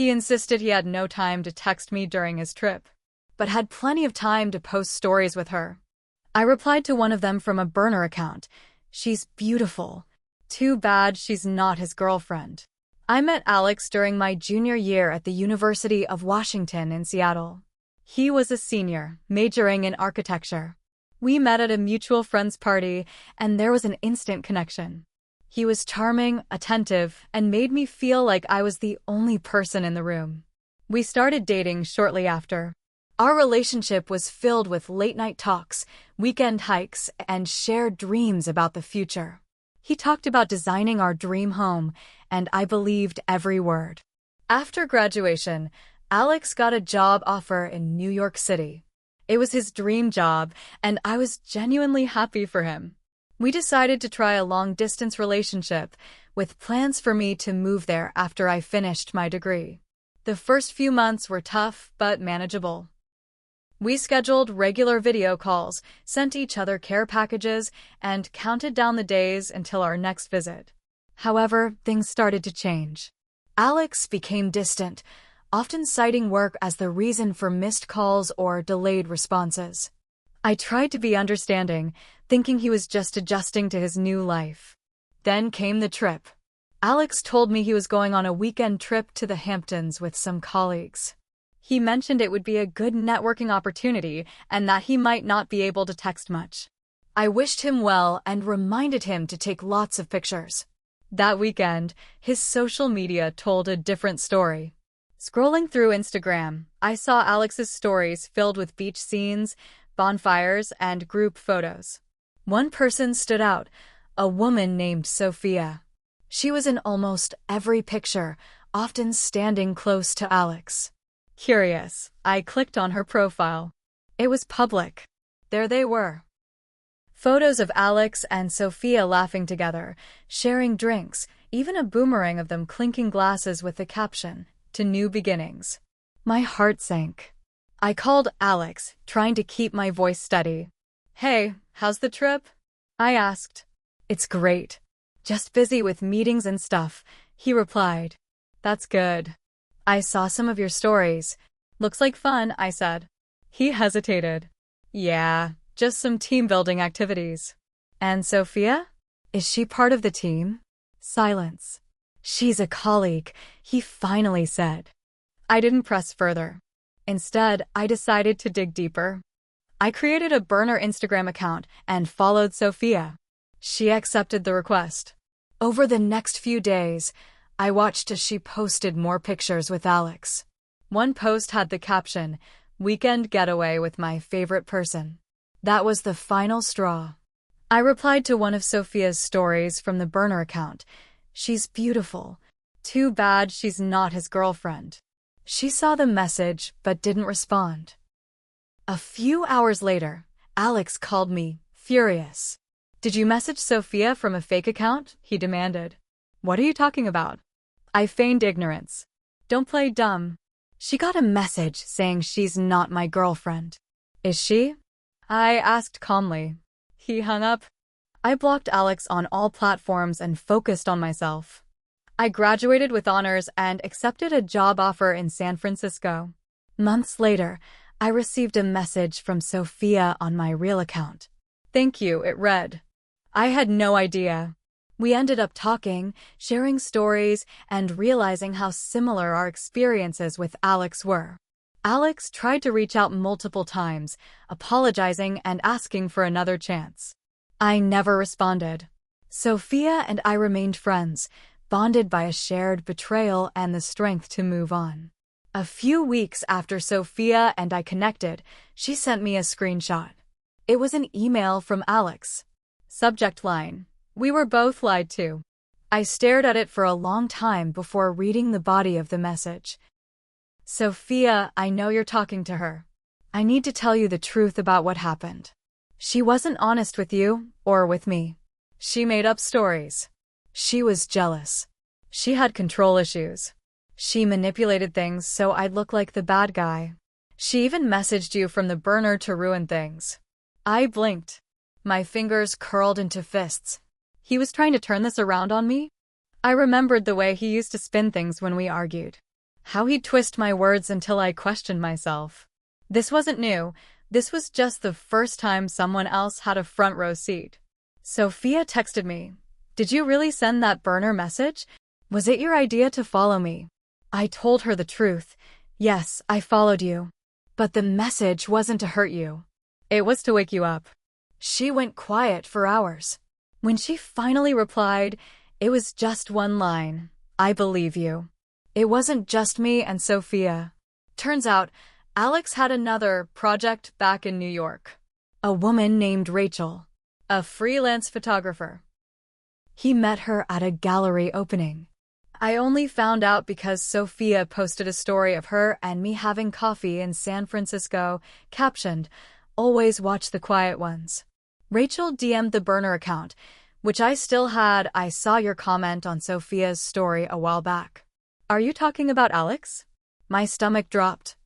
He insisted he had no time to text me during his trip, but had plenty of time to post stories with her. I replied to one of them from a burner account. "She's beautiful. Too bad she's not his girlfriend." I met Alex during my junior year at the University of Washington in Seattle. He was a senior, majoring in architecture. We met at a mutual friend's party, and there was an instant connection. He was charming, attentive, and made me feel like I was the only person in the room. We started dating shortly after. Our relationship was filled with late-night talks, weekend hikes, and shared dreams about the future. He talked about designing our dream home, and I believed every word. After graduation, Alex got a job offer in New York City. It was his dream job, and I was genuinely happy for him. We decided to try a long-distance relationship, with plans for me to move there after I finished my degree. The first few months were tough but manageable. We scheduled regular video calls, sent each other care packages, and counted down the days until our next visit. However, things started to change. Alex became distant, often citing work as the reason for missed calls or delayed responses. I tried to be understanding, thinking he was just adjusting to his new life. Then came the trip. Alex told me he was going on a weekend trip to the Hamptons with some colleagues. He mentioned it would be a good networking opportunity and that he might not be able to text much. I wished him well and reminded him to take lots of pictures. That weekend, his social media told a different story. Scrolling through Instagram, I saw Alex's stories filled with beach scenes, bonfires, and group photos. One person stood out, a woman named Sophia. She was in almost every picture, often standing close to Alex. Curious, I clicked on her profile. It was public. There they were. Photos of Alex and Sophia laughing together, sharing drinks, even a boomerang of them clinking glasses with the caption, "To new beginnings." My heart sank. I called Alex, trying to keep my voice steady. "Hey, how's the trip?" I asked. "It's great. Just busy with meetings and stuff," he replied. "That's good. I saw some of your stories. Looks like fun," I said. He hesitated. "Yeah, just some team-building activities." "And Sophia? Is she part of the team?" Silence. "She's a colleague," he finally said. I didn't press further. Instead, I decided to dig deeper. I created a burner Instagram account and followed Sophia. She accepted the request. Over the next few days, I watched as she posted more pictures with Alex. One post had the caption, "Weekend getaway with my favorite person." That was the final straw. I replied to one of Sophia's stories from the burner account. "She's beautiful. Too bad she's not his girlfriend." She saw the message but didn't respond. A few hours later, Alex called me, furious. "Did you message Sophia from a fake account?" he demanded. "What are you talking about?" I feigned ignorance. "Don't play dumb. She got a message saying she's not my girlfriend." "Is she?" I asked calmly. He hung up. I blocked Alex on all platforms and focused on myself. I graduated with honors and accepted a job offer in San Francisco. Months later, I received a message from Sophia on my real account. "Thank you," it read. I had no idea. We ended up talking, sharing stories, and realizing how similar our experiences with Alex were. Alex tried to reach out multiple times, apologizing and asking for another chance. I never responded. Sophia and I remained friends, bonded by a shared betrayal and the strength to move on. A few weeks after Sophia and I connected, she sent me a screenshot. It was an email from Alex. Subject line: "We were both lied to." I stared at it for a long time before reading the body of the message. "Sophia, I know you're talking to her. I need to tell you the truth about what happened. She wasn't honest with you, or with me. She made up stories. She was jealous. She had control issues. She manipulated things so I'd look like the bad guy. She even messaged you from the burner to ruin things." I blinked. My fingers curled into fists. He was trying to turn this around on me? I remembered the way he used to spin things when we argued. How he'd twist my words until I questioned myself. This wasn't new. This was just the first time someone else had a front row seat. Sophia texted me. Did you really send that burner message? Was it your idea to follow me? I told her the truth. Yes, I followed you. But the message wasn't to hurt you. It was to wake you up. She went quiet for hours. When she finally replied, it was just one line. I believe you. It wasn't just me and Sophia. Turns out, Alex had another project back in New York. A woman named Rachel, a freelance photographer. He met her at a gallery opening. I only found out because Sophia posted a story of her and me having coffee in San Francisco, captioned, "Always watch the quiet ones." Rachel DM'd the burner account, which I still had. I saw your comment on Sophia's story a while back. Are you talking about Alex? My stomach dropped.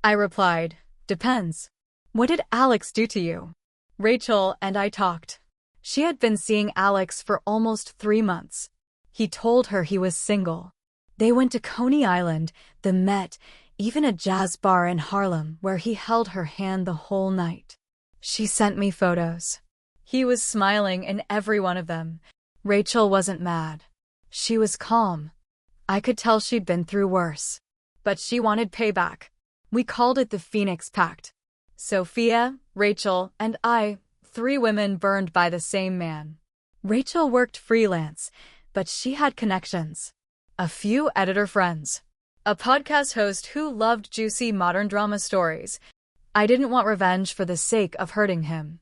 I replied, depends. What did Alex do to you? Rachel and I talked. She had been seeing Alex for almost 3 months. He told her he was single. They went to Coney Island, the Met, even a jazz bar in Harlem where he held her hand the whole night. She sent me photos. He was smiling in every one of them. Rachel wasn't mad. She was calm. I could tell she'd been through worse. But she wanted payback. We called it the Phoenix Pact. Sophia, Rachel, and I, 3 women burned by the same man. Rachel worked freelance, but she had connections. A few editor friends. A podcast host who loved juicy modern drama stories. I didn't want revenge for the sake of hurting him.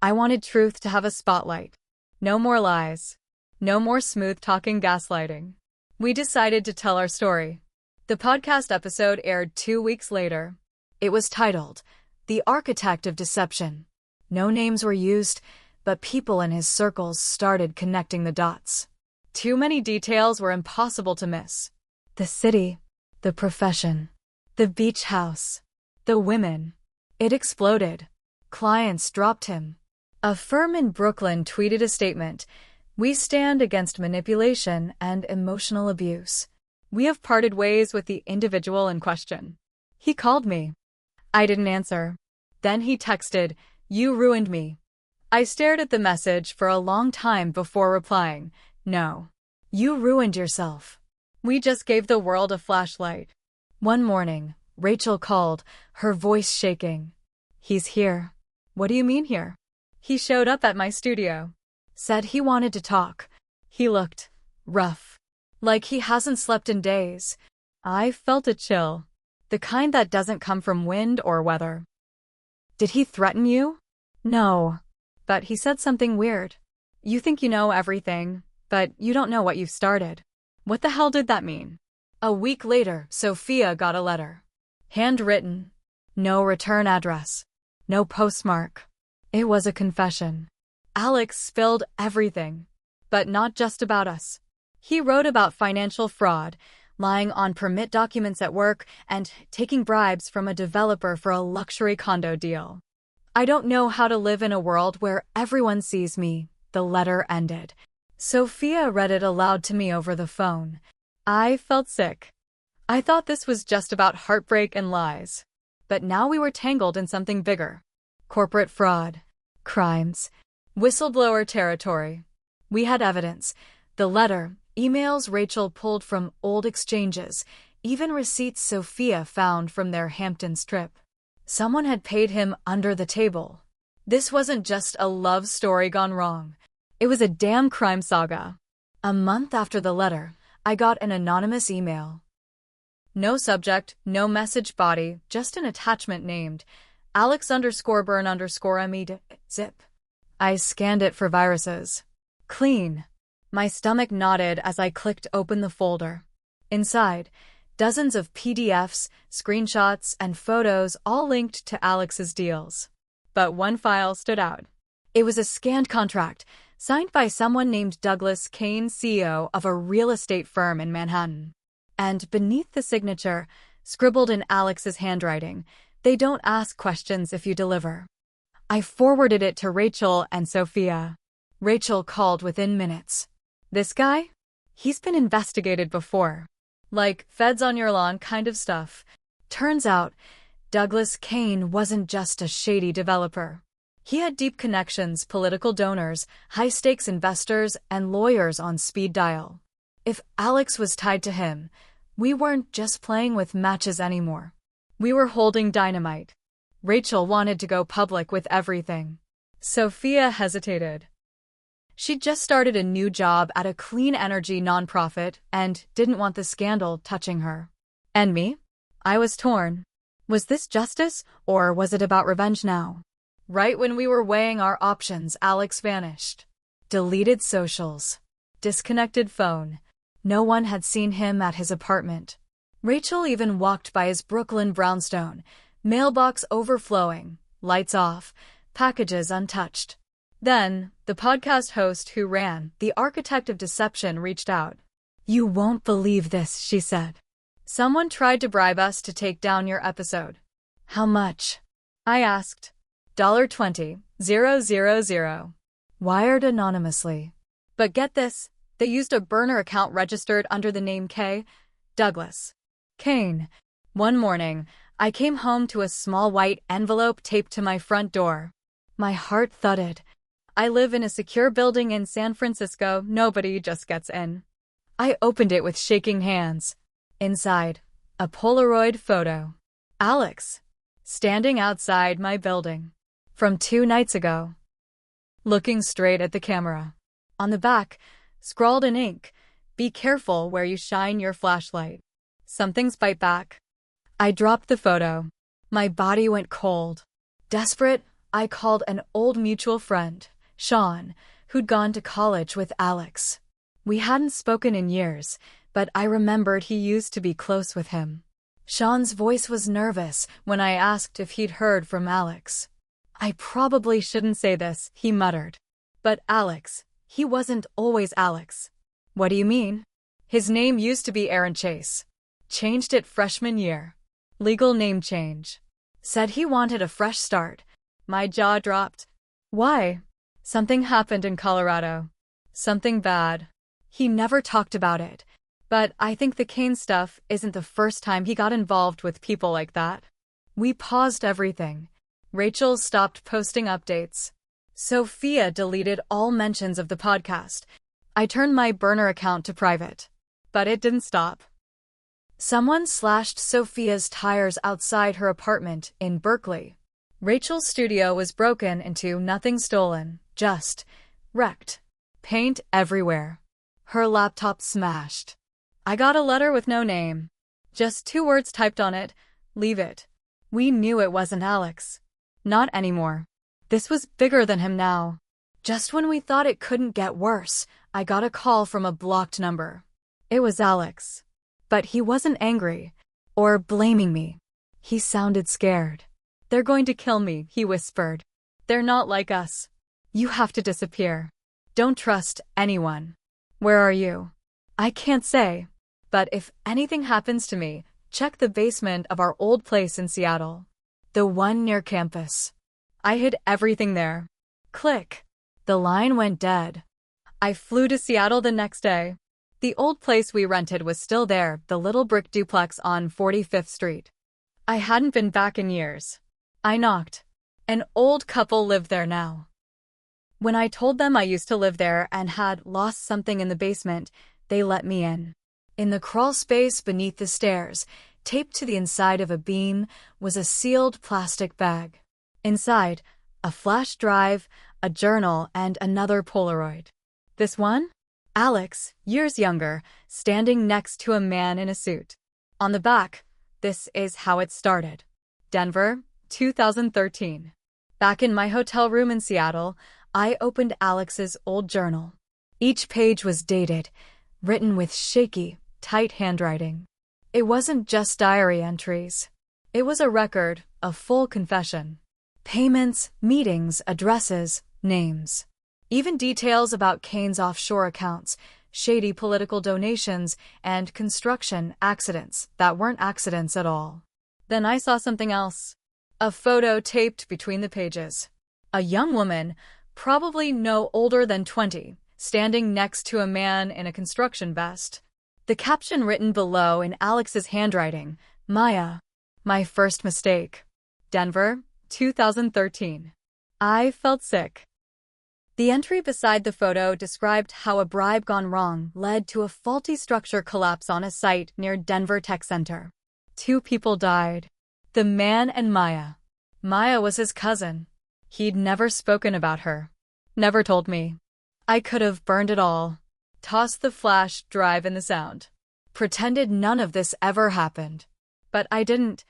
I wanted truth to have a spotlight. No more lies. No more smooth-talking gaslighting. We decided to tell our story. The podcast episode aired 2 weeks later. It was titled, The Architect of Deception. No names were used, but people in his circles started connecting the dots. Too many details were impossible to miss. The city, the profession, the beach house, the women. It exploded. Clients dropped him. A firm in Brooklyn tweeted a statement, "We stand against manipulation and emotional abuse. We have parted ways with the individual in question." He called me. I didn't answer. Then he texted, "You ruined me." I stared at the message for a long time before replying, "No. You ruined yourself. We just gave the world a flashlight." One morning, Rachel called, her voice shaking. "He's here." "What do you mean here?" "He showed up at my studio. Said he wanted to talk. He looked rough. Like he hasn't slept in days." I felt a chill. The kind that doesn't come from wind or weather. "Did he threaten you?" "No. But he said something weird. You think you know everything, but you don't know what you've started." What the hell did that mean? A week later, Sophia got a letter. Handwritten. No return address. No postmark. It was a confession. Alex spilled everything. But not just about us. He wrote about financial fraud, lying on permit documents at work, and taking bribes from a developer for a luxury condo deal. "I don't know how to live in a world where everyone sees me," the letter ended. Sophia read it aloud to me over the phone. I felt sick. I thought this was just about heartbreak and lies. But now we were tangled in something bigger. Corporate fraud. Crimes. Whistleblower territory. We had evidence. The letter, emails Rachel pulled from old exchanges, even receipts Sophia found from their Hamptons trip. Someone had paid him under the table. This wasn't just a love story gone wrong. It was a damn crime saga. A month after the letter, I got an anonymous email. No subject, no message body, just an attachment named Alex_burn_me zip. I scanned it for viruses. Clean. My stomach nodded as I clicked open the folder. Inside, dozens of PDFs, screenshots, and photos all linked to Alex's deals. But one file stood out. It was a scanned contract, signed by someone named Douglas Kane, CEO of a real estate firm in Manhattan. And beneath the signature, scribbled in Alex's handwriting, "They don't ask questions if you deliver." I forwarded it to Rachel and Sophia. Rachel called within minutes. "This guy? He's been investigated before. Like feds on your lawn kind of stuff. Turns out, Douglas Kane wasn't just a shady developer. He had deep connections, political donors, high-stakes investors, and lawyers on speed dial. If Alex was tied to him, we weren't just playing with matches anymore. We were holding dynamite. Rachel wanted to go public with everything. Sophia hesitated. She'd just started a new job at a clean energy nonprofit and didn't want the scandal touching her. And me? I was torn. Was this justice, or was it about revenge now? Right when we were weighing our options, Alex vanished. Deleted socials. Disconnected phone. No one had seen him at his apartment. Rachel even walked by his Brooklyn brownstone, mailbox overflowing, lights off, packages untouched. Then, the podcast host who ran The Architect of Deception reached out. "You won't believe this," she said. "Someone tried to bribe us to take down your episode." "How much?" I asked. $20,000. Wired anonymously. But get this, they used a burner account registered under the name K. Douglas Kane. One morning, I came home to a small white envelope taped to my front door. My heart thudded. I live in a secure building in San Francisco. Nobody just gets in. I opened it with shaking hands. Inside, a Polaroid photo. Alex, standing outside my building. From 2 nights ago. Looking straight at the camera. On the back, scrawled in ink, "Be careful where you shine your flashlight. Something's bite back." I dropped the photo. My body went cold. Desperate, I called an old mutual friend, Sean, who'd gone to college with Alex. We hadn't spoken in years, but I remembered he used to be close with him. Sean's voice was nervous when I asked if he'd heard from Alex. "I probably shouldn't say this," he muttered. "But Alex, he wasn't always Alex." "What do you mean?" "His name used to be Aaron Chase. Changed it freshman year. Legal name change. Said he wanted a fresh start." My jaw dropped. "Why?" "Something happened in Colorado. Something bad. He never talked about it. But I think the Kane stuff isn't the first time he got involved with people like that." We paused everything. Rachel stopped posting updates. Sophia deleted all mentions of the podcast. I turned my burner account to private. But it didn't stop. Someone slashed Sophia's tires outside her apartment in Berkeley. Rachel's studio was broken into, nothing stolen, just wrecked. Paint everywhere. Her laptop smashed. I got a letter with no name. Just 2 words typed on it, "Leave it." We knew it wasn't Alex. Not anymore. This was bigger than him now. Just when we thought it couldn't get worse, I got a call from a blocked number. It was Alex. But he wasn't angry or blaming me. He sounded scared. "They're going to kill me," he whispered. "They're not like us. You have to disappear. Don't trust anyone." "Where are you?" "I can't say. But if anything happens to me, check the basement of our old place in Seattle. The one near campus." I hid everything there. Click. The line went dead. I flew to Seattle the next day. The old place we rented was still there, the little brick duplex on 45th Street. I hadn't been back in years. I knocked. An old couple lived there now. When I told them I used to live there and had lost something in the basement, they let me in. In the crawl space beneath the stairs, taped to the inside of a beam, was a sealed plastic bag. Inside, a flash drive, a journal, and another Polaroid. This one? Alex, years younger, standing next to a man in a suit. On the back, "This is how it started. Denver, 2013. Back in my hotel room in Seattle, I opened Alex's old journal. Each page was dated, written with shaky, tight handwriting. It wasn't just diary entries. It was a record, a full confession. Payments, meetings, addresses, names. Even details about Kane's offshore accounts, shady political donations, and construction accidents that weren't accidents at all. Then I saw something else. A photo taped between the pages. A young woman, probably no older than 20, standing next to a man in a construction vest. The caption written below in Alex's handwriting, Maya, my first mistake. Denver, 2013. I felt sick. The entry beside the photo described how a bribe gone wrong led to a faulty structure collapse on a site near Denver Tech Center. 2 people died. The man and Maya. Maya was his cousin. He'd never spoken about her. Never told me. I could have burned it all. Tossed the flash drive in the sound. Pretended none of this ever happened. But I didn't.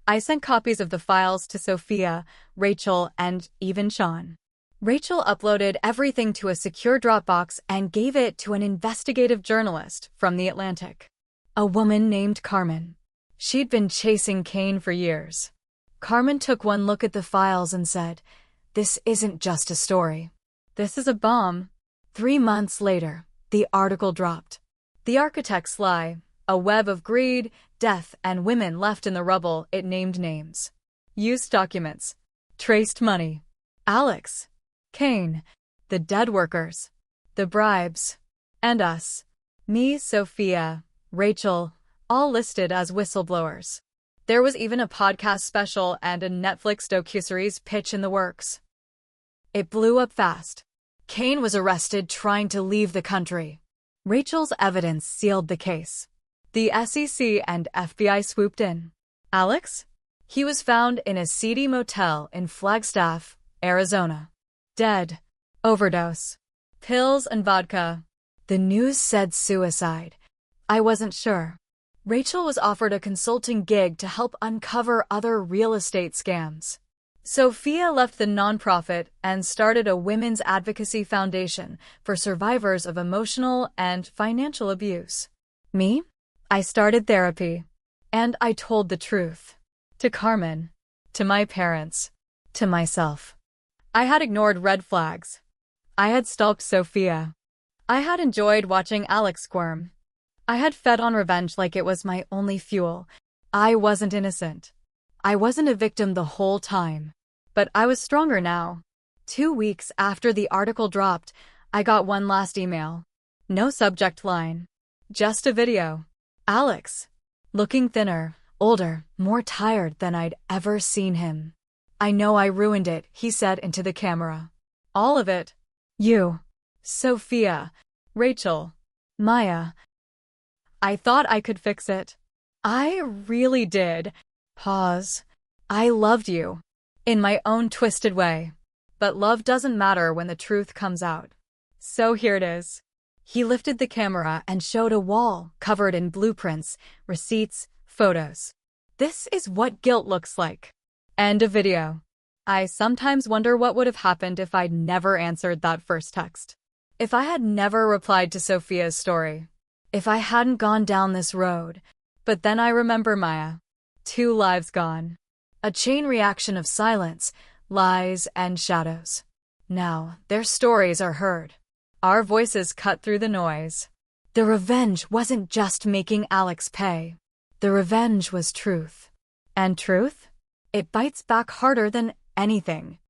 I sent copies of the files to Sophia, Rachel, and even Sean. Rachel uploaded everything to a secure Dropbox and gave it to an investigative journalist from The Atlantic. A woman named Carmen. She'd been chasing Kane for years. Carmen took one look at the files and said, "This isn't just a story. This is a bomb." 3 months later, the article dropped. The architect's lie, a web of greed, death, and women left in the rubble. It named names. Used documents. Traced money. Alex. Kane. The dead workers. The bribes. And us. Me, Sophia, Rachel, all listed as whistleblowers. There was even a podcast special and a Netflix docuseries pitch in the works. It blew up fast. Kane was arrested trying to leave the country. Rachel's evidence sealed the case. The SEC and FBI swooped in. Alex? He was found in a seedy motel in Flagstaff, Arizona. Dead. Overdose. Pills and vodka. The news said suicide. I wasn't sure. Rachel was offered a consulting gig to help uncover other real estate scams. Sophia left the nonprofit and started a women's advocacy foundation for survivors of emotional and financial abuse. Me? I started therapy. And I told the truth. To Carmen. To my parents. To myself. I had ignored red flags. I had stalked Sophia. I had enjoyed watching Alex squirm. I had fed on revenge like it was my only fuel. I wasn't innocent. I wasn't a victim the whole time. But I was stronger now. 2 weeks after the article dropped, I got one last email. No subject line. Just a video. Alex. Looking thinner, older, more tired than I'd ever seen him. I know I ruined it, he said into the camera. All of it. You. Sophia. Rachel. Maya. I thought I could fix it. I really did. Pause. I loved you. In my own twisted way. But love doesn't matter when the truth comes out. So here it is. He lifted the camera and showed a wall covered in blueprints, receipts, photos. This is what guilt looks like. End of video. I sometimes wonder what would have happened if I'd never answered that first text. If I had never replied to Sophia's story. If I hadn't gone down this road. But then I remember Maya. 2 lives gone. A chain reaction of silence, lies, and shadows. Now, their stories are heard. Our voices cut through the noise. The revenge wasn't just making Alex pay. The revenge was truth. And truth? It bites back harder than anything.